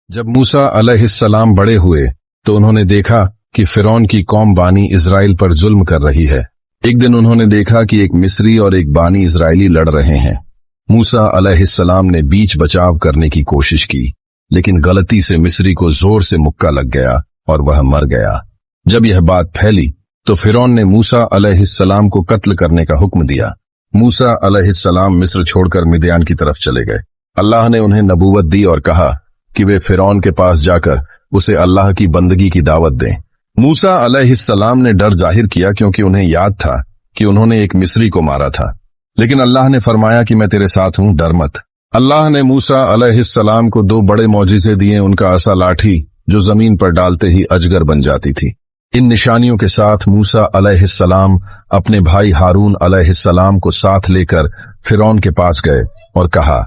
जब मूसा अलैहिस्सलाम बड़े हुए तो उन्होंने देखा कि फिरौन की कौम बानी इजराइल पर जुल्म कर रही है। एक दिन उन्होंने देखा कि एक मिस्री और एक बानी इजरायली लड़ रहे हैं। मूसा अलैहिस्सलाम ने बीच बचाव करने की कोशिश की, लेकिन गलती से मिस्री को जोर से मुक्का लग गया और वह मर गया। जब यह बात फैली तो फिरौन ने मूसा अलैहिस्सलाम को कत्ल करने का हुक्म दिया। मूसा अलैहिस्सलाम मिस्र छोड़कर मिद्यान की तरफ चले गए। अल्लाह ने उन्हें नबूवत दी और कहा कि वे फिरौन के पास जाकर उसे अल्लाह की बंदगी की दावत दें। मूसा अलैहिस्सलाम ने डर जाहिर किया क्योंकि उन्हें याद था कि उन्होंने एक मिस्री को मारा था, लेकिन अल्लाह ने फरमाया कि मैं तेरे साथ हूं, डर मत। अल्लाह ने मूसा अलैहिस्सलाम को 2 बड़े मौजिज़े दिए, उनका असा लाठी जो जमीन पर डालते ही अजगर बन जाती थी। इन निशानियों के साथ मूसा अलैहिस्सलाम अपने भाई हारून अलैहिस्सलाम को साथ लेकर फिरौन के पास गए और कहा,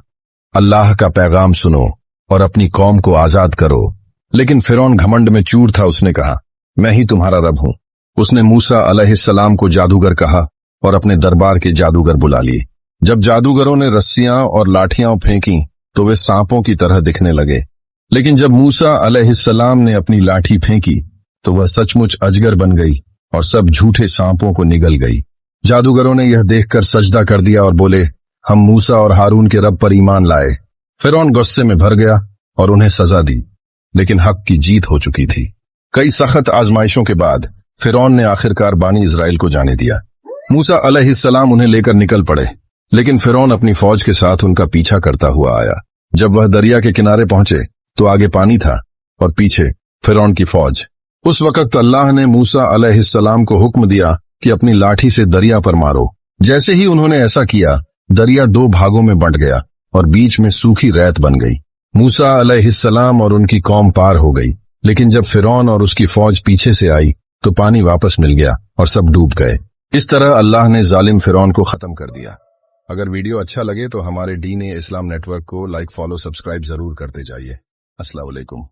अल्लाह का पैगाम सुनो और अपनी कौम को आजाद करो। लेकिन फिरौन घमंड में चूर था, उसने कहा, मैं ही तुम्हारा रब हूं। उसने मूसा अलैहिस्सलाम को जादूगर कहा और अपने दरबार के जादूगर बुला लिए। जब जादूगरों ने रस्सियां और लाठियां फेंकी तो वे सांपों की तरह दिखने लगे, लेकिन जब मूसा अलैहिस्सलाम ने अपनी लाठी फेंकी तो वह सचमुच अजगर बन गई और सब झूठे सांपों को निगल गई। जादूगरों ने यह देखकर सजदा कर दिया और बोले, हम मूसा और हारून के रब पर ईमान लाए। फिरौन गुस्से में भर गया और उन्हें सजा दी, लेकिन हक की जीत हो चुकी थी। कई सख्त आजमाइशों के बाद फिरौन ने आखिरकार बानी इजराइल को जाने दिया। मूसा अलैहिस्सलाम उन्हें लेकर निकल पड़े, लेकिन फिरौन अपनी फौज के साथ उनका पीछा करता हुआ आया। जब वह दरिया के किनारे पहुंचे तो आगे पानी था और पीछे फिरौन की फौज। उस वक्त अल्लाह ने मूसा अलैहिस्सलाम को हुक्म दिया कि अपनी लाठी से दरिया पर मारो। जैसे ही उन्होंने ऐसा किया, दरिया 2 भागों में बंट गया और बीच में सूखी रेत बन गई। मूसा अलैहिस्सलाम और उनकी कौम पार हो गई, लेकिन जब फिरौन और उसकी फौज पीछे से आई तो पानी वापस मिल गया और सब डूब गए। इस तरह अल्लाह ने जालिम फिरौन को खत्म कर दिया। अगर वीडियो अच्छा लगे तो हमारे दीन-ए-इस्लाम नेटवर्क को लाइक, फॉलो, सब्सक्राइब जरूर करते जाइए। अस्सलाम वालेकुम।